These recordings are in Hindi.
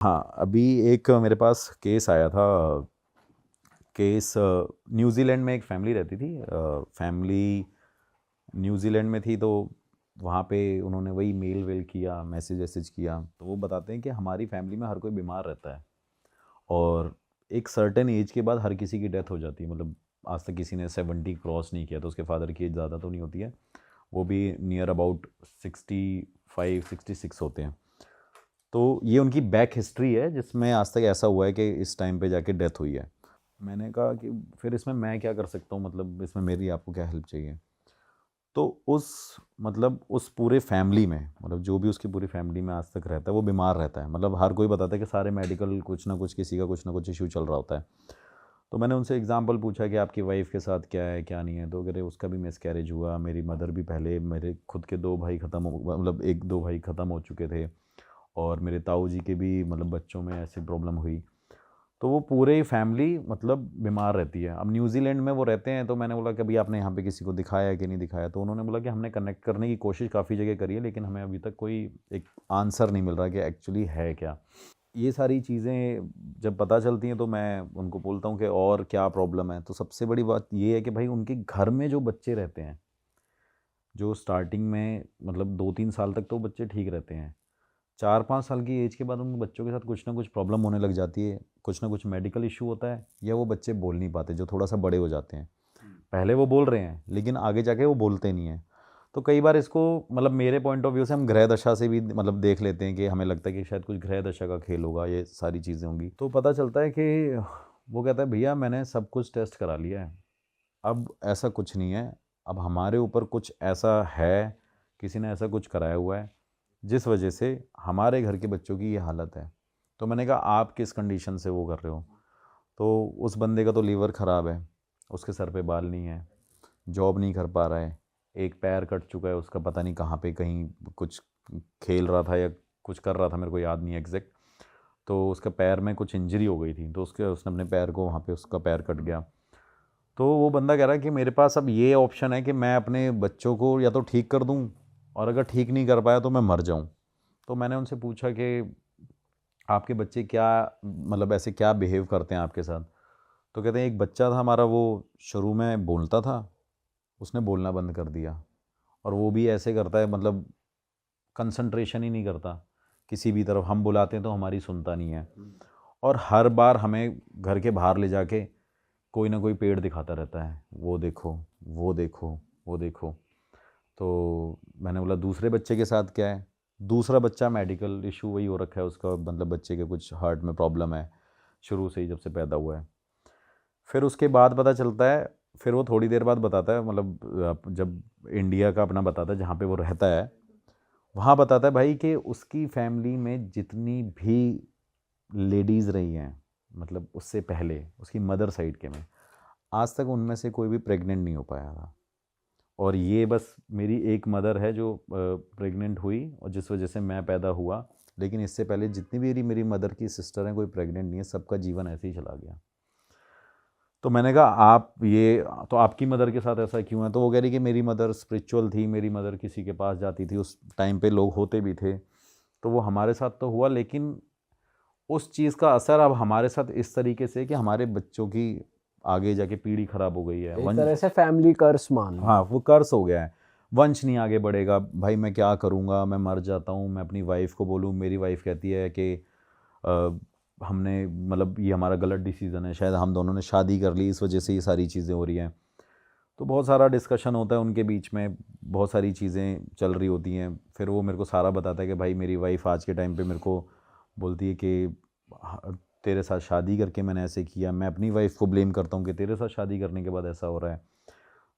हाँ, अभी एक मेरे पास केस आया था। केस न्यूज़ीलैंड में एक फैमिली रहती थी। फैमिली न्यूज़ीलैंड में थी, तो वहाँ पे उन्होंने वही मेल वेल किया, मैसेज वैसेज किया। तो वो बताते हैं कि हमारी फैमिली में हर कोई बीमार रहता है और एक सर्टेन एज के बाद हर किसी की डेथ हो जाती है। मतलब आज तक किसी ने 70 क्रॉस नहीं किया, तो उसके फादर की एज ज़्यादा तो नहीं होती है, वो भी नियर अबाउट 65 66 होते हैं। तो ये उनकी बैक हिस्ट्री है जिसमें आज तक ऐसा हुआ है कि इस टाइम पे जाके डेथ हुई है। मैंने कहा कि फिर इसमें मैं क्या कर सकता हूँ, मतलब इसमें मेरी आपको क्या हेल्प चाहिए। तो उस पूरे फैमिली में, मतलब जो भी उसकी पूरी फैमिली में आज तक रहता है वो बीमार रहता है। मतलब हर कोई बताता है कि सारे मेडिकल कुछ ना कुछ, किसी का कुछ ना कुछ इशू चल रहा होता है। तो मैंने उनसे एग्जांपल पूछा कि आपकी वाइफ के साथ क्या है क्या नहीं है। तो अगर उसका भी मिसकैरेज हुआ, मेरी मदर भी पहले, मेरे खुद के दो भाई ख़त्म हो, मतलब एक दो भाई ख़त्म हो चुके थे, और मेरे ताऊ जी के भी मतलब बच्चों में ऐसी प्रॉब्लम हुई। तो वो पूरे ही फैमिली मतलब बीमार रहती है। अब न्यूजीलैंड में वो रहते हैं, तो मैंने बोला कि अभी आपने यहाँ पे किसी को दिखाया है कि नहीं दिखाया। तो उन्होंने बोला कि हमने कनेक्ट करने की कोशिश काफ़ी जगह करी है, लेकिन हमें अभी तक कोई एक आंसर नहीं मिल रहा कि एक्चुअली है क्या। ये सारी चीज़ें जब पता चलती हैं तो मैं उनको बोलता हूँ कि और क्या प्रॉब्लम है। तो सबसे बड़ी बात ये है कि भाई उनके घर में जो बच्चे रहते हैं, जो स्टार्टिंग में मतलब 2 3 साल तक तो बच्चे ठीक रहते हैं, 4 5 साल की एज के बाद उन बच्चों के साथ कुछ ना कुछ प्रॉब्लम होने लग जाती है। कुछ ना कुछ मेडिकल इशू होता है, या वो बच्चे बोल नहीं पाते जो थोड़ा सा बड़े हो जाते हैं। पहले वो बोल रहे हैं लेकिन आगे जाके वो बोलते नहीं हैं। तो कई बार इसको मतलब मेरे पॉइंट ऑफ व्यू से हम ग्रह दशा से भी मतलब देख लेते हैं कि हमें लगता है कि शायद कुछ ग्रह दशा का खेल होगा, ये सारी चीज़ें होंगी। तो पता चलता है कि वो कहता है भैया मैंने सब कुछ टेस्ट करा लिया है, अब ऐसा कुछ नहीं है। अब हमारे ऊपर कुछ ऐसा है, किसी ने ऐसा कुछ कराया हुआ है जिस वजह से हमारे घर के बच्चों की ये हालत है। तो मैंने कहा आप किस कंडीशन से वो कर रहे हो। तो उस बंदे का तो लीवर ख़राब है, उसके सर पे बाल नहीं है, जॉब नहीं कर पा रहा है, एक पैर कट चुका है उसका, पता नहीं कहाँ पे, कहीं कुछ खेल रहा था या कुछ कर रहा था, मेरे को याद नहीं एग्जैक्ट। तो उसका पैर में कुछ इंजरी हो गई थी, तो उसने अपने पैर को, वहाँ पे उसका पैर कट गया। तो वो बंदा कह रहा है कि मेरे पास अब ये ऑप्शन है कि मैं अपने बच्चों को या तो ठीक कर दूं, और अगर ठीक नहीं कर पाया तो मैं मर जाऊं। तो मैंने उनसे पूछा कि आपके बच्चे क्या, मतलब ऐसे क्या बिहेव करते हैं आपके साथ। तो कहते हैं एक बच्चा था हमारा, वो शुरू में बोलता था, उसने बोलना बंद कर दिया, और वो भी ऐसे करता है मतलब कंसंट्रेशन ही नहीं करता किसी भी तरफ। हम बुलाते हैं तो हमारी सुनता नहीं है, और हर बार हमें घर के बाहर ले जाके कोई ना कोई पेड़ दिखाता रहता है, वो देखो, वो देखो, वो देखो। तो मैंने बोला दूसरे बच्चे के साथ क्या है। दूसरा बच्चा मेडिकल इशू वही हो रखा है उसका, मतलब बच्चे के कुछ हार्ट में प्रॉब्लम है शुरू से ही, जब से पैदा हुआ है। फिर उसके बाद पता चलता है, फिर वो थोड़ी देर बाद बताता है, मतलब जब इंडिया का अपना बताता है जहाँ पे वो रहता है, वहाँ बताता है भाई कि उसकी फैमिली में जितनी भी लेडीज़ रही हैं, मतलब उससे पहले उसकी मदर साइड के में, आज तक उनमें से कोई भी प्रेग्नेंट नहीं हो पाया था। और ये बस मेरी एक मदर है जो प्रेग्नेंट हुई, और जिस वजह से मैं पैदा हुआ। लेकिन इससे पहले जितनी भी मेरी मदर की सिस्टर हैं, कोई प्रेग्नेंट नहीं है, सबका जीवन ऐसे ही चला गया। तो मैंने कहा आप ये, तो आपकी मदर के साथ ऐसा क्यों है। तो वो कह रही कि मेरी मदर स्पिरिचुअल थी, मेरी मदर किसी के पास जाती थी, उस टाइम पे लोग होते भी थे, तो वो हमारे साथ तो हुआ, लेकिन उस चीज़ का असर अब हमारे साथ इस तरीके से कि हमारे बच्चों की आगे जाके पीढ़ी खराब हो गई है, एक वंश। तरह से फैमिली कर्स मान लो। हाँ, वो कर्स हो गया है, वंश नहीं आगे बढ़ेगा। भाई मैं क्या करूँगा, मैं मर जाता हूँ, मैं अपनी वाइफ को बोलूँ, मेरी वाइफ कहती है कि अ, हमने मतलब ये हमारा गलत डिसीज़न है, शायद हम दोनों ने शादी कर ली, इस वजह से ये सारी चीज़ें हो रही हैं। तो बहुत सारा डिस्कशन होता है उनके बीच में, बहुत सारी चीज़ें चल रही होती हैं। फिर वो मेरे को सारा बताता है कि भाई मेरी वाइफ आज के टाइम पे मेरे को बोलती है कि तेरे साथ शादी करके मैंने ऐसे किया। मैं अपनी वाइफ को ब्लेम करता हूँ कि तेरे साथ शादी करने के बाद ऐसा हो रहा है।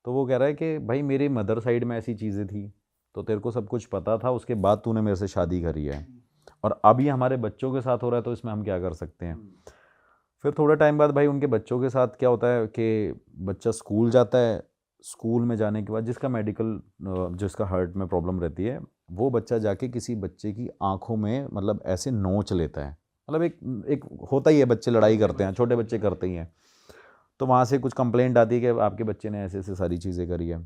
तो वो कह रहा है कि भाई मेरी मदर साइड में ऐसी चीज़ें थी, तो तेरे को सब कुछ पता था, उसके बाद तूने मेरे से शादी करी है, और अब ये हमारे बच्चों के साथ हो रहा है, तो इसमें हम क्या कर सकते हैं। फिर थोड़े टाइम बाद भाई उनके बच्चों के साथ क्या होता है कि बच्चा स्कूल जाता है, स्कूल में जाने के बाद जिसका मेडिकल, जिसका हार्ट में प्रॉब्लम रहती है, वो बच्चा जाके किसी बच्चे की आंखों में मतलब ऐसे नोच लेता है। मतलब एक एक होता ही है, बच्चे लड़ाई करते हैं, छोटे बच्चे करते ही हैं। तो वहाँ से कुछ कंप्लेंट आती है कि आपके बच्चे ने ऐसे ऐसे सारी चीज़ें करी है।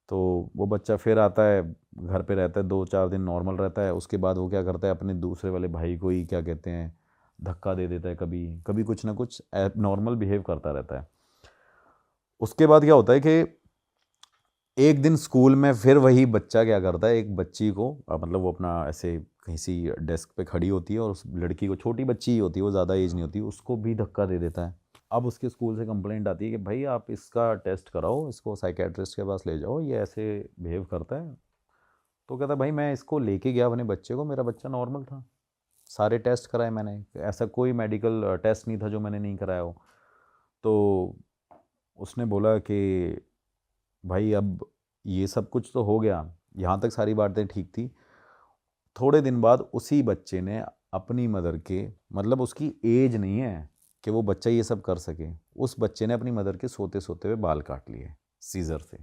तो वो बच्चा फिर आता है, घर पे रहता है, 2-4 दिन नॉर्मल रहता है। उसके बाद वो क्या करता है, अपने दूसरे वाले भाई को ही क्या कहते हैं, धक्का दे देता है, कभी कभी कुछ ना कुछ नॉर्मल बिहेव करता रहता है। उसके बाद क्या होता है कि एक दिन स्कूल में फिर वही बच्चा क्या करता है, एक बच्ची को मतलब वो अपना ऐसे कहीं सी डेस्क पे खड़ी होती है और उस लड़की को, छोटी बच्ची ही होती है, वो ज़्यादा एज नहीं होती, उसको भी धक्का दे देता है। अब उसके स्कूल से कंप्लेंट आती है कि भाई आप इसका टेस्ट कराओ, इसको साइकेट्रिस्ट के पास ले जाओ, ये ऐसे बिहेव करता है। तो कहता है भाई मैं इसको लेके गया अपने बच्चे को, मेरा बच्चा नॉर्मल था, सारे टेस्ट कराए मैंने, ऐसा कोई मेडिकल टेस्ट नहीं था जो मैंने नहीं कराया हो। तो उसने बोला कि भाई अब ये सब कुछ तो हो गया, यहाँ तक सारी बातें ठीक थी। थोड़े दिन बाद उसी बच्चे ने अपनी मदर के, मतलब उसकी एज नहीं है कि वो बच्चा ये सब कर सके, उस बच्चे ने अपनी मदर के सोते सोते हुए बाल काट लिए सीज़र से।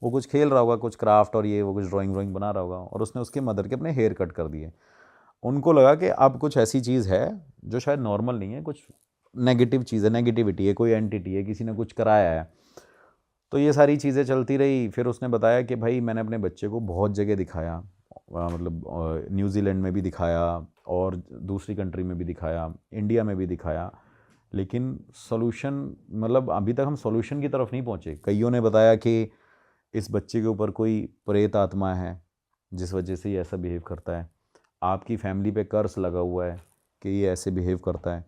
वो कुछ खेल रहा होगा, कुछ क्राफ्ट और ये वो कुछ ड्राइंग व्राइंग बना रहा होगा, और उसने उसके मदर के अपने हेयर कट कर दिए। उनको लगा कि अब कुछ ऐसी चीज़ है जो शायद नॉर्मल नहीं है, कुछ नेगेटिव चीज़ है, नेगेटिविटी है, कोई एंटिटी है, किसी ने कुछ कराया है। तो ये सारी चीज़ें चलती रही। फिर उसने बताया कि भाई मैंने अपने बच्चे को बहुत जगह दिखाया, मतलब न्यूजीलैंड में भी दिखाया और दूसरी कंट्री में भी दिखाया, इंडिया में भी दिखाया, लेकिन सॉल्यूशन, मतलब अभी तक हम सॉल्यूशन की तरफ नहीं पहुँचे। कईयों ने बताया कि इस बच्चे के ऊपर कोई प्रेत आत्मा है जिस वजह से ये ऐसा बिहेव करता है, आपकी फैमिली पे कर्स लगा हुआ है कि ये ऐसे बिहेव करता है।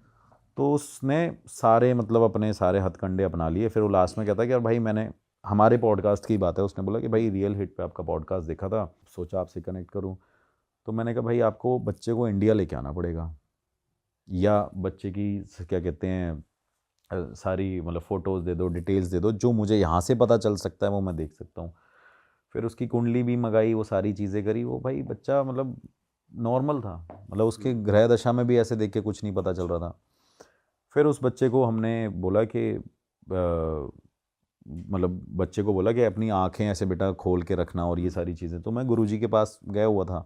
तो उसने सारे, मतलब अपने सारे हथकंडे अपना लिए। फिर वो लास्ट में कहता है कि यार भाई मैंने, हमारे पॉडकास्ट की बात है, उसने बोला कि भाई रियल हिट पे आपका पॉडकास्ट देखा था, सोचा आपसे कनेक्ट करूं। तो मैंने कहा भाई आपको बच्चे को इंडिया लेके आना पड़ेगा, या बच्चे की क्या कहते हैं सारी मतलब फ़ोटोज़ दे दो, डिटेल्स दे दो, जो मुझे यहाँ से पता चल सकता है वो मैं देख सकता हूँ। फिर उसकी कुंडली भी मंगाई, वो सारी चीज़ें करी। वो भाई बच्चा मतलब नॉर्मल था, मतलब उसके ग्रह दशा में भी ऐसे देख के कुछ नहीं पता चल रहा था। फिर उस बच्चे को हमने बोला कि मतलब बच्चे को बोला कि अपनी आँखें ऐसे बेटा खोल के रखना और ये सारी चीज़ें। तो मैं गुरुजी के पास गया हुआ था,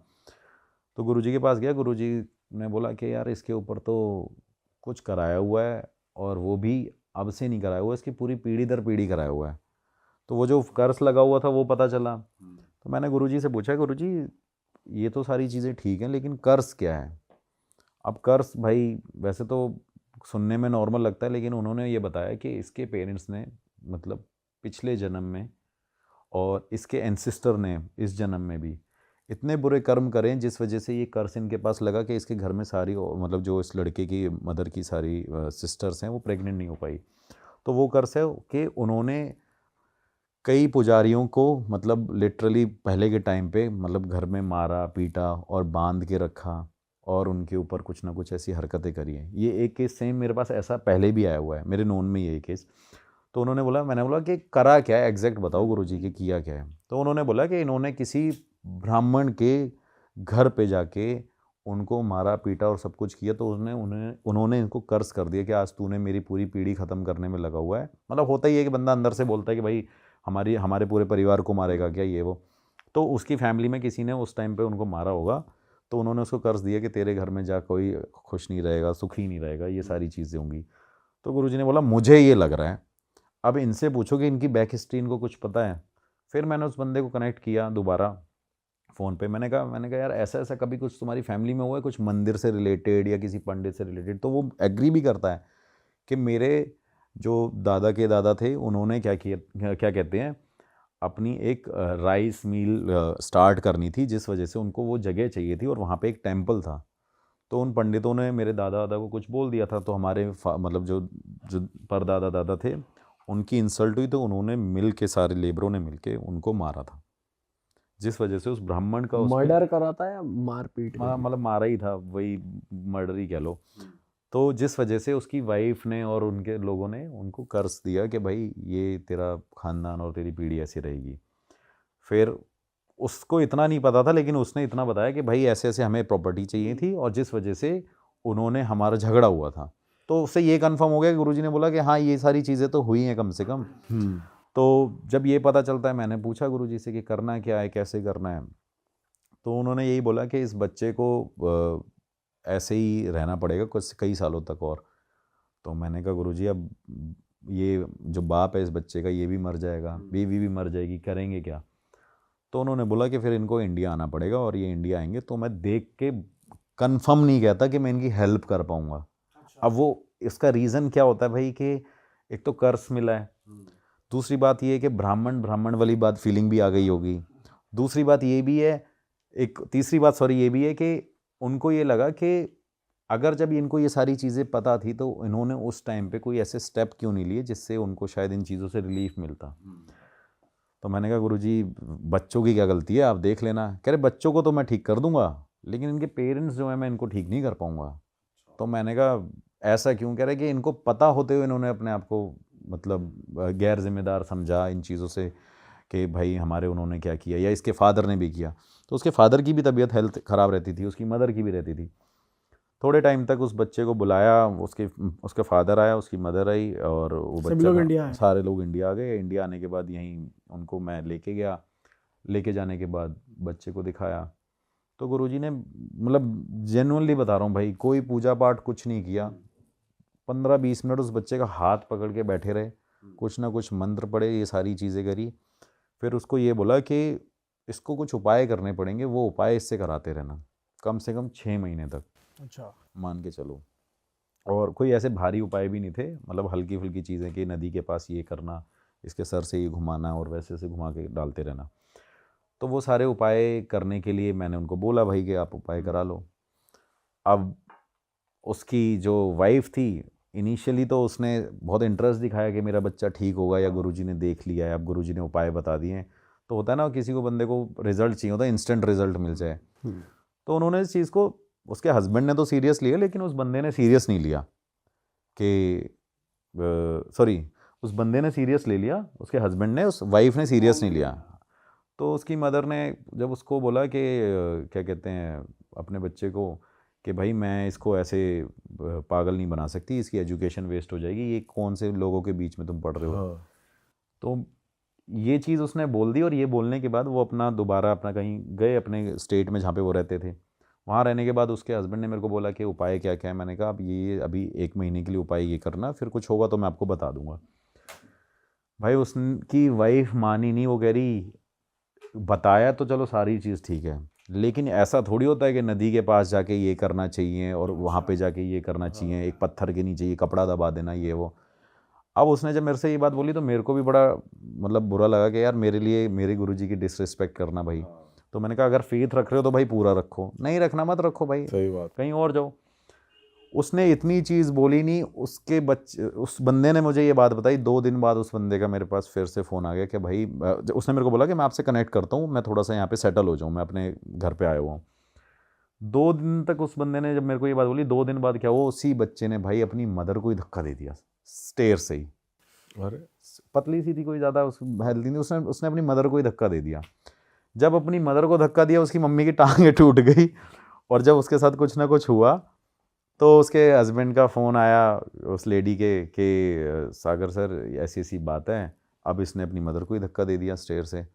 तो गुरुजी के पास गया, गुरुजी ने बोला कि यार इसके ऊपर तो कुछ कराया हुआ है, और वो भी अब से नहीं कराया हुआ, इसकी पूरी पीढ़ी दर पीढ़ी कराया हुआ है। तो वो जो कर्स लगा हुआ था वो पता चला। तो मैंने गुरुजी से पूछा, गुरुजी ये तो सारी चीज़ें ठीक हैं, लेकिन कर्स क्या है? अब कर्स भाई वैसे तो सुनने में नॉर्मल लगता है, लेकिन उन्होंने ये बताया कि इसके पेरेंट्स ने, मतलब पिछले जन्म में, और इसके एंसिस्टर ने इस जन्म में भी इतने बुरे कर्म करें जिस वजह से ये कर्स इनके पास लगा कि इसके घर में सारी, मतलब जो इस लड़के की मदर की सारी सिस्टर्स हैं वो प्रेग्नेंट नहीं हो पाई। तो वो कर्स है कि उन्होंने कई पुजारियों को, मतलब लिटरली पहले के टाइम पे, मतलब घर में मारा पीटा और बांध के रखा, और उनके ऊपर कुछ ना कुछ ऐसी हरकतें करी हैं। ये एक केस सेम मेरे पास ऐसा पहले भी आया हुआ है, मेरे नोन में ये केस। तो उन्होंने बोला, मैंने बोला कि करा क्या है, एग्जैक्ट बताओ गुरुजी कि किया क्या है। तो उन्होंने बोला कि इन्होंने किसी ब्राह्मण के घर पे जाके उनको मारा पीटा और सब कुछ किया। तो उन्होंने इनको कर्ज कर दिया कि आज तूने मेरी पूरी पीढ़ी ख़त्म करने में लगा हुआ है। मतलब होता ही है कि बंदा अंदर से बोलता है कि भाई हमारे पूरे परिवार को मारेगा क्या, ये वो। तो उसकी फैमिली में किसी ने उस टाइम पे उनको मारा होगा, तो उन्होंने उसको कर्ज दिया कि तेरे घर में जा कोई खुश नहीं रहेगा, सुखी नहीं रहेगा, ये सारी चीज़ें होंगी। तो गुरुजी ने बोला मुझे ये लग रहा है, अब इनसे पूछो कि इनकी बैक हिस्ट्री इनको कुछ पता है। फिर मैंने उस बंदे को कनेक्ट किया दोबारा फ़ोन पे। मैंने कहा यार ऐसा ऐसा कभी कुछ तुम्हारी फैमिली में हुआ है, कुछ मंदिर से रिलेटेड या किसी पंडित से रिलेटेड? तो वो एग्री भी करता है कि मेरे जो दादा के दादा थे उन्होंने क्या किया, क्या कहते हैं, अपनी एक राइस मिल स्टार्ट करनी थी, जिस वजह से उनको वो जगह चाहिए थी और वहाँ पे एक टेम्पल था। तो उन पंडितों ने मेरे दादा दादा को कुछ बोल दिया था, तो हमारे मतलब जो जो परदादा दादा थे उनकी इंसल्ट हुई, तो उन्होंने मिल के, सारे लेबरों ने मिल के उनको मारा था, जिस वजह से उस ब्राह्मण का उस पे मर्डर करा था या मारपीट करी? मतलब मारा ही था, वही मर्डर ही कह लो। तो जिस वजह से उसकी वाइफ ने और उनके लोगों ने उनको कर्ज दिया कि भाई ये तेरा खानदान और तेरी पीढ़ी ऐसी रहेगी। फिर उसको इतना नहीं पता था, लेकिन उसने इतना बताया कि भाई ऐसे ऐसे हमें प्रॉपर्टी चाहिए थी, और जिस वजह से उन्होंने हमारा झगड़ा हुआ था। तो उससे ये कंफर्म हो गया, गुरुजी ने बोला कि हाँ ये सारी चीज़ें तो हुई हैं कम से कम। तो जब ये पता चलता है, मैंने पूछा गुरुजी से कि करना क्या है, कैसे करना है। तो उन्होंने यही बोला कि इस बच्चे को ऐसे ही रहना पड़ेगा कुछ कई सालों तक और। तो मैंने कहा गुरुजी अब ये जो बाप है इस बच्चे का ये भी मर जाएगा, बीवी भी मर जाएगी, करेंगे क्या? तो उन्होंने बोला कि फिर इनको इंडिया आना पड़ेगा, और ये इंडिया आएंगे तो मैं देख के कंफर्म नहीं कहता कि मैं इनकी हेल्प कर पाऊँगा। अब वो इसका रीज़न क्या होता है भाई कि एक तो कर्ज मिला है, दूसरी बात ये है कि ब्राह्मण ब्राह्मण वाली बात फीलिंग भी आ गई होगी, दूसरी बात ये भी है, एक तीसरी बात सॉरी ये भी है कि उनको ये लगा कि अगर जब इनको ये सारी चीज़ें पता थी तो इन्होंने उस टाइम पे कोई ऐसे स्टेप क्यों नहीं लिए जिससे उनको शायद इन चीज़ों से रिलीफ मिलता। तो मैंने कहा गुरुजी बच्चों की क्या गलती है, आप देख लेना। कह रहे बच्चों को तो मैं ठीक कर दूंगा, लेकिन इनके पेरेंट्स जो है मैं इनको ठीक नहीं कर पाऊंगा। तो मैंने कहा ऐसा क्यों? कह रहे कि इनको पता होते हुए इन्होंने अपने आप को मतलब गैर जिम्मेदार समझा इन चीज़ों से कि भाई हमारे उन्होंने क्या किया, या इसके फादर ने भी किया। तो उसके फादर की भी तबीयत हेल्थ ख़राब रहती थी, उसकी मदर की भी रहती थी। थोड़े टाइम तक उस बच्चे को बुलाया, उसके फादर आया, उसकी मदर आई, और वो बच्चा सारे लोग इंडिया आ गए। इंडिया आने के बाद यहीं उनको मैं लेके गया। लेके जाने के बाद बच्चे को दिखाया तो गुरुजी ने मतलब जेन्युइनली बता रहा हूँ भाई, कोई पूजा पाठ कुछ नहीं किया। 15-20 मिनट उस बच्चे का हाथ पकड़ के बैठे रहे, कुछ ना कुछ मंत्र पढ़े, ये सारी चीज़ें करी। फिर उसको ये बोला कि इसको कुछ उपाय करने पड़ेंगे, वो उपाय इससे कराते रहना कम से कम 6 महीने तक। अच्छा, मान के चलो। और कोई ऐसे भारी उपाय भी नहीं थे, मतलब हल्की फुल्की चीज़ें कि नदी के पास ये करना, इसके सर से ये घुमाना और वैसे से घुमा के डालते रहना। तो वो सारे उपाय करने के लिए मैंने उनको बोला भाई कि आप उपाय करा लो। अब उसकी जो वाइफ थी, इनिशियली तो उसने बहुत इंटरेस्ट दिखाया कि मेरा बच्चा ठीक होगा, या गुरुजी ने देख लिया है, अब गुरुजी ने उपाय बता दिए हैं। तो होता है ना, किसी को बंदे को रिजल्ट चाहिए होता है, इंस्टेंट रिजल्ट मिल जाए। तो उन्होंने इस चीज़ को, उसके हस्बैंड ने तो सीरियस लिया, लेकिन उस बंदे ने सीरियस नहीं लिया कि सॉरी, उस बंदे ने सीरियस ले लिया, उसके हस्बैंड ने, उस वाइफ ने सीरियस नहीं लिया। तो उसकी मदर ने जब उसको बोला कि क्या कहते हैं अपने बच्चे को कि भाई मैं इसको ऐसे पागल नहीं बना सकती, इसकी एजुकेशन वेस्ट हो जाएगी, ये कौन से लोगों के बीच में तुम पढ़ रहे हो। तो ये चीज़ उसने बोल दी, और ये बोलने के बाद वो अपना दोबारा अपना कहीं गए अपने स्टेट में जहाँ पे वो रहते थे। वहाँ रहने के बाद उसके हस्बैंड ने मेरे को बोला कि उपाय क्या क्या है। मैंने कहा अब ये अभी 1 महीने के लिए उपाय ये करना, फिर कुछ होगा तो मैं आपको बता दूंगा। भाई उसकी वाइफ मानी नहीं, वो कह रही बताया तो चलो सारी चीज़ ठीक है, लेकिन ऐसा थोड़ी होता है कि नदी के पास जाके ये करना चाहिए और वहाँ पे जाके ये करना चाहिए, एक पत्थर के नीचे ये कपड़ा दबा देना, ये वो। अब उसने जब मेरे से ये बात बोली तो मेरे को भी बड़ा मतलब बुरा लगा कि यार मेरे लिए मेरे गुरुजी की डिसरिस्पेक्ट करना भाई। तो मैंने कहा अगर फेथ रख रहे हो तो भाई पूरा रखो, नहीं रखना मत रखो भाई, सही बात। कहीं और जाओ। उसने इतनी चीज़ बोली नहीं, उसके बच्चे, उस बंदे ने मुझे ये बात बताई 2 दिन बाद। उस बंदे का मेरे पास फिर से फ़ोन आ गया कि भाई उसने मेरे को बोला कि मैं आपसे कनेक्ट करता हूँ, मैं थोड़ा सा यहाँ पे सेटल हो जाऊँ, मैं अपने घर पे आया हुआ हूँ। 2 दिन तक उस बंदे ने जब मेरे को ये बात बोली, 2 दिन बाद क्या हुआ, उसी बच्चे ने भाई अपनी मदर को ही धक्का दे दिया स्टेयर से ही। अरे पतली सी थी, कोई ज़्यादा उस हेल्दी नहीं, उसने अपनी मदर को ही धक्का दे दिया। जब अपनी मदर को धक्का दिया, उसकी मम्मी की टांगें टूट गई। और जब उसके साथ कुछ ना कुछ हुआ तो उसके हस्बैंड का फ़ोन आया उस लेडी के कि सागर सर ऐसी ऐसी बात है, अब इसने अपनी मदर को ही धक्का दे दिया स्टेयर से।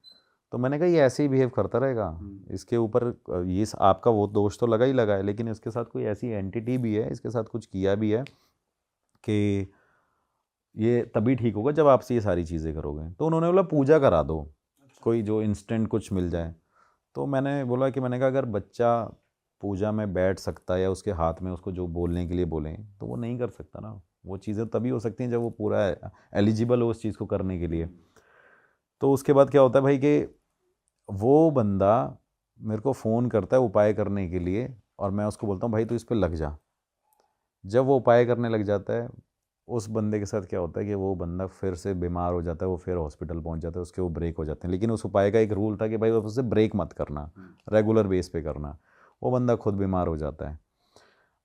तो मैंने कहा ये ऐसे ही बिहेव करता रहेगा, इसके ऊपर ये आपका वो दोष तो लगा ही लगा है, लेकिन इसके साथ कोई ऐसी एंटिटी भी है, इसके साथ कुछ किया भी है कि ये तभी ठीक होगा जब आपसे ये सारी चीज़ें करोगे। तो उन्होंने बोला पूजा करा दो, कोई जो इंस्टेंट कुछ मिल जाए। तो मैंने बोला कि मैंने कहा अगर बच्चा पूजा में बैठ सकता है या उसके हाथ में उसको जो बोलने के लिए बोलें, तो वो नहीं कर सकता ना। वो चीज़ें तभी हो सकती हैं जब वो पूरा एलिजिबल हो उस चीज़ को करने के लिए। तो उसके बाद क्या होता है भाई कि वो बंदा मेरे को फ़ोन करता है उपाय करने के लिए, और मैं उसको बोलता हूँ भाई तू इस पे लग जा। जब वो उपाय करने लग जाता है, उस बंदे के साथ क्या होता है कि वो बंदा फिर से बीमार हो जाता है, वो फिर हॉस्पिटल पहुंच जाता है, उसके वो ब्रेक हो जाते हैं। लेकिन उस उपाय का एक रूल था कि भाई उससे ब्रेक मत करना, रेगुलर बेस पे करना। वो बंदा खुद बीमार हो जाता है।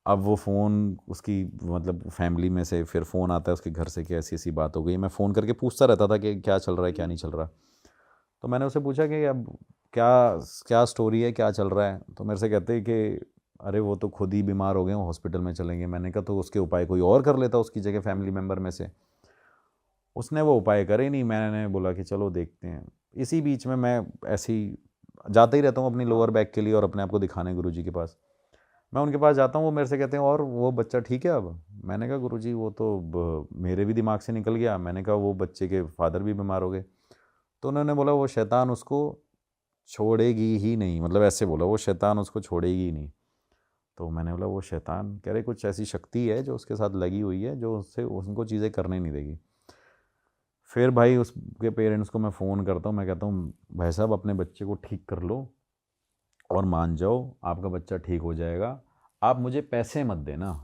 अब वो फ़ोन उसकी मतलब फैमिली में से फिर फ़ोन आता है उसके घर से कि ऐसी ऐसी बात हो गई। मैं फ़ोन करके पूछता रहता था कि क्या चल रहा है क्या नहीं चल रहा। तो मैंने उससे पूछा कि अब क्या क्या स्टोरी है, क्या चल रहा है। तो मेरे से कहते हैं कि अरे वो तो खुद ही बीमार हो गए, वो हॉस्पिटल में चलेंगे। मैंने कहा तो उसके उपाय कोई और कर लेता उसकी जगह फैमिली मेम्बर में से। उसने वो उपाय करे नहीं। मैंने बोला कि चलो देखते हैं। इसी बीच में मैं ऐसे ही जाता ही रहता हूँ अपनी लोअर बैक के लिए और अपने आप को दिखाने गुरुजी के पास। मैं उनके पास जाता हूँ, वो मेरे से कहते हैं और वो बच्चा ठीक है अब। मैंने कहा गुरुजी वो तो मेरे भी दिमाग से निकल गया। मैंने कहा वो बच्चे के फादर भी बीमार हो गए। तो उन्होंने बोला वो शैतान उसको छोड़ेगी ही नहीं, मतलब ऐसे बोला, वो शैतान उसको छोड़ेगी ही नहीं। तो मैंने बोला वो शैतान, कह रहे कुछ ऐसी शक्ति है जो उसके साथ लगी हुई है, जो उससे उनको चीज़ें करने नहीं देगी। फिर भाई उसके पेरेंट्स को मैं फ़ोन करता हूँ, मैं कहता हूँ भाई साहब अपने बच्चे को ठीक कर लो और मान जाओ, आपका बच्चा ठीक हो जाएगा, आप मुझे पैसे मत देना।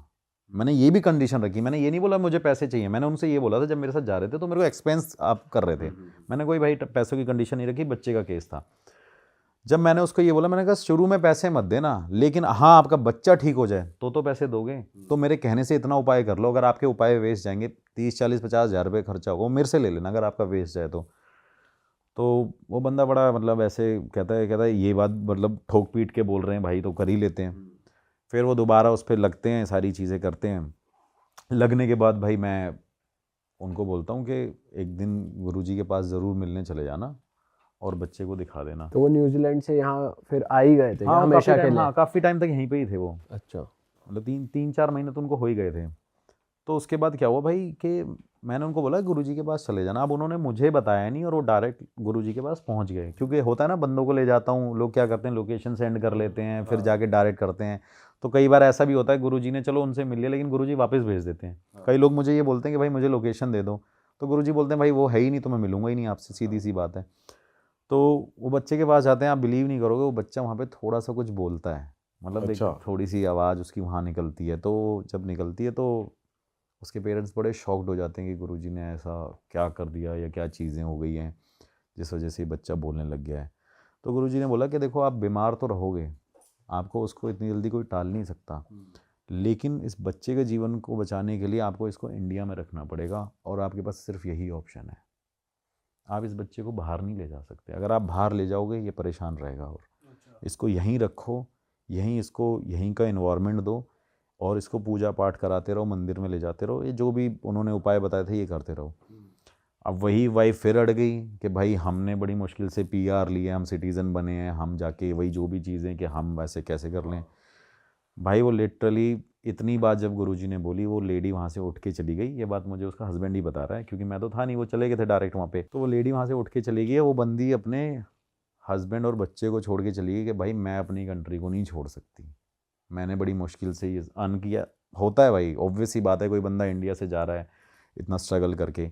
मैंने ये भी कंडीशन रखी, मैंने ये नहीं बोला मुझे पैसे चाहिए, मैंने उनसे ये बोला था जब मेरे साथ जा रहे थे तो मेरे को एक्सपेंस आप कर रहे थे, मैंने कोई भाई पैसों की कंडीशन नहीं रखी, बच्चे का केस था। जब मैंने उसको ये बोला, मैंने कहा शुरू में पैसे मत देना, लेकिन हाँ आपका बच्चा ठीक हो जाए तो पैसे दोगे, तो मेरे कहने से इतना उपाय कर लो, अगर आपके उपाय वेस्ट जाएंगे 30-40-50 हज़ार रुपये खर्चा होगा, वो मेरे से ले लेना अगर आपका वेस्ट जाए तो वो बंदा बड़ा मतलब ऐसे कहता है ये बात मतलब ठोक पीट के बोल रहे हैं भाई, तो कर ही लेते हैं। फिर वो दोबारा उस पर लगते हैं, सारी चीज़ें करते हैं। लगने के बाद भाई मैं उनको बोलता हूँ कि एक दिन गुरुजी के पास ज़रूर मिलने चले जाना और बच्चे को दिखा देना। तो वो न्यूजीलैंड से यहाँ फिर आ ही गए थे क्या हाँ हमेशा के लिए? हाँ काफ़ी टाइम तक यहीं पे ही थे वो, अच्छा। मतलब 3-4 महीने तो उनको हो ही गए थे। तो उसके बाद क्या हुआ भाई कि मैंने उनको बोला गुरुजी के पास चले जाना, अब उन्होंने मुझे बताया नहीं और वो डायरेक्ट गुरुजी के पास पहुंच गए, क्योंकि होता है ना बंदों को ले जाता हूँ, लोग क्या करते हैं लोकेशन सेंड कर लेते हैं, फिर जाके डायरेक्ट करते हैं। तो कई बार ऐसा भी होता है गुरुजी ने चलो उनसे मिल लिया, लेकिन गुरुजी वापस भेज देते हैं। कई लोग मुझे ये बोलते हैं कि भाई मुझे लोकेशन दे दो, तो गुरुजी बोलते हैं भाई वो है ही नहीं तो मैं मिलूंगा ही नहीं आपसे, सीधी सी बात है। तो वो बच्चे के पास जाते हैं, आप बिलीव नहीं करोगे, वो बच्चा वहाँ पे थोड़ा सा कुछ बोलता है, मतलब एक थोड़ी सी आवाज़ उसकी वहाँ निकलती है। तो जब निकलती है तो उसके पेरेंट्स बड़े शॉक्ड हो जाते हैं कि गुरुजी ने ऐसा क्या कर दिया या क्या चीज़ें हो गई हैं जिस वजह से ये बच्चा बोलने लग गया है। तो गुरुजी ने बोला कि देखो आप बीमार तो रहोगे, आपको उसको इतनी जल्दी कोई टाल नहीं सकता, लेकिन इस बच्चे के जीवन को बचाने के लिए आपको इसको इंडिया में रखना पड़ेगा और आपके पास सिर्फ यही ऑप्शन है, आप इस बच्चे को बाहर नहीं ले जा सकते, अगर आप बाहर ले जाओगे ये परेशान रहेगा, और इसको यहीं रखो, यहीं इसको यहीं का इन्वायरमेंट दो और इसको पूजा पाठ कराते रहो, मंदिर में ले जाते रहो, ये जो भी उन्होंने उपाय बताए थे ये करते रहो। अब वही वाइफ फिर अड़ गई कि भाई हमने बड़ी मुश्किल से पीआर लिया, हम सिटीज़न बने हैं, हम जाके वही जो भी चीज़ें कि हम वैसे कैसे कर लें। भाई वो लिटरली इतनी बात जब गुरुजी ने बोली, वो लेडी वहाँ से उठ के चली गई। ये बात मुझे उसका हस्बैंड ही बता रहा है, क्योंकि मैं तो था नहीं, वो चले गए थे डायरेक्ट वहाँ पे। तो वो लेडी वहाँ से उठ के चली गई है, वो बंदी अपने हस्बैंड और बच्चे को छोड़ के चली गई कि भाई मैं अपनी कंट्री को नहीं छोड़ सकती, मैंने बड़ी मुश्किल से ये अर्न किया। होता है भाई, ऑब्वियस सी बात है, कोई बंदा इंडिया से जा रहा है इतना स्ट्रगल करके,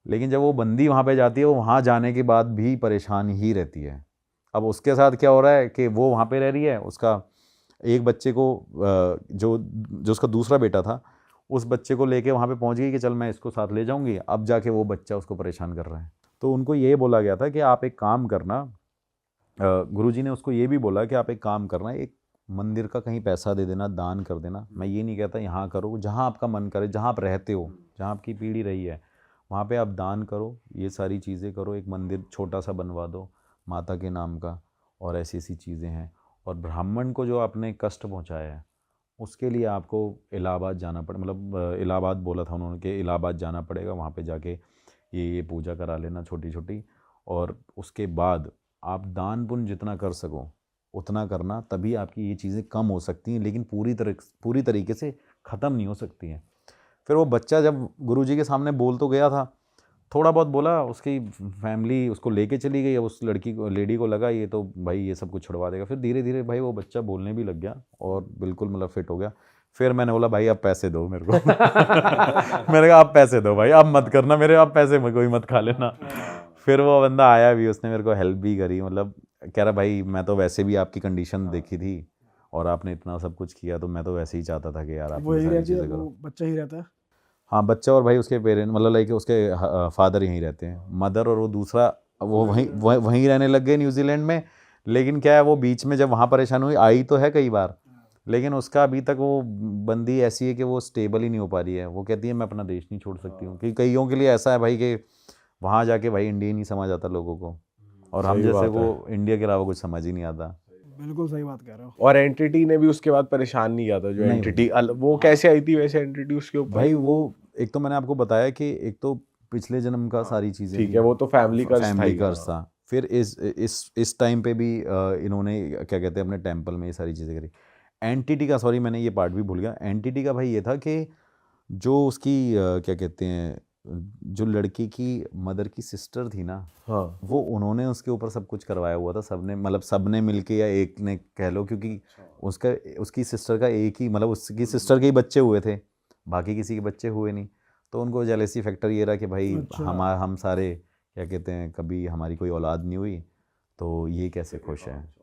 लेकिन जब वो बंदी वहाँ पे जाती है, वो वहाँ जाने के बाद भी परेशान ही रहती है। अब उसके साथ क्या हो रहा है कि वो वहाँ पे रह रही है, उसका एक बच्चे को जो जो उसका दूसरा बेटा था, उस बच्चे को लेके वहाँ पे पहुँच गई कि चल मैं इसको साथ ले जाऊँगी। अब जाके वो बच्चा उसको परेशान कर रहा है। तो उनको ये बोला गया था कि आप एक काम करना, गुरुजी ने उसको ये भी बोला कि आप एक काम करना, एक मंदिर का कहीं पैसा दे देना, दान कर देना। मैं ये नहीं कहता यहाँ करो, जहाँ आपका मन करे, जहाँ आप रहते हो, जहाँ आपकी पीढ़ी रही है, वहाँ पे आप दान करो, ये सारी चीज़ें करो, एक मंदिर छोटा सा बनवा दो माता के नाम का, और ऐसी ऐसी चीज़ें हैं। और ब्राह्मण को जो आपने कष्ट पहुँचाया है उसके लिए आपको इलाहाबाद जाना पड़े, मतलब इलाहाबाद बोला था उन्होंने कि इलाहाबाद जाना पड़ेगा, वहाँ पे जाके ये पूजा करा लेना छोटी छोटी, और उसके बाद आप दान पुण्य जितना कर सको उतना करना, तभी आपकी ये चीज़ें कम हो सकती हैं, लेकिन पूरी तरीके से ख़त्म नहीं हो सकती हैं। फिर वो बच्चा जब गुरुजी के सामने बोल तो गया था, थोड़ा बहुत बोला, उसकी फैमिली उसको लेके चली गई। अब उस लड़की को, लेडी को लगा ये तो भाई ये सब कुछ छुड़वा देगा। फिर धीरे धीरे भाई वो बच्चा बोलने भी लग गया और बिल्कुल मतलब फिट हो गया। फिर मैंने बोला भाई अब पैसे दो मेरे को मैंने कहा आप पैसे दो भाई, अब मत करना मेरे, आप पैसे में कोई मत खा लेना। फिर वो बंदा आया भी, उसने मेरे को हेल्प भी करी, मतलब कह रहा भाई मैं तो वैसे भी आपकी कंडीशन देखी थी और आपने इतना सब कुछ किया, तो मैं तो वैसे ही चाहता था कि यार आप सारी चीज़ें करो। बच्चा ही रहता है। हाँ बच्चा और भाई उसके पेरेंट, मतलब लाइक उसके फादर यहीं रहते हैं, मदर और वो दूसरा वो वहीं रहने लग गए न्यूजीलैंड में। लेकिन क्या है, वो बीच में जब वहाँ परेशान हुई, आई तो है कई बार, लेकिन उसका अभी तक वो बंदी ऐसी है कि वो स्टेबल ही नहीं हो पा रही है। वो कहती है मैं अपना देश नहीं छोड़ सकती हूँ, क्योंकि कईयों के लिए ऐसा है भाई कि वहाँ जाके भाई इंडिया ही नहीं समझ आता लोगों को, और हम जैसे को इंडिया के अलावा कुछ समझ ही नहीं आता। बिल्कुल सही बात कह रहे हो। और एंटिटी ने भी उसके बाद परेशान नहीं किया था, जो एंटिटी वो कैसे आई थी वैसे एंटिटी उसके ऊपर? भाई वो एक तो मैंने आपको बताया कि एक तो पिछले जन्म का सारी चीज़ें, ठीक है, वो तो फैमिली कर्ज था। फिर इस टाइम पे भी इन्होंने क्या कहते हैं अपने टेम्पल में ये सारी चीज़ें करी। एंटिटी का, सॉरी मैंने ये पार्ट भी भूल गया। एंटिटी का भाई ये था कि जो उसकी क्या कहते हैं जो लड़की की मदर की सिस्टर थी ना, हाँ वो उन्होंने उसके ऊपर सब कुछ करवाया हुआ था, सबने मतलब सबने मिलके या एक ने कह लो, क्योंकि उसका उसकी सिस्टर का एक ही मतलब उसकी सिस्टर के ही बच्चे हुए थे, बाकी किसी के बच्चे हुए नहीं। तो उनको जेलेसी फैक्टर ये रहा कि भाई अच्छा। हम सारे क्या कहते हैं, कभी हमारी कोई औलाद नहीं हुई, तो ये कैसे खुश है।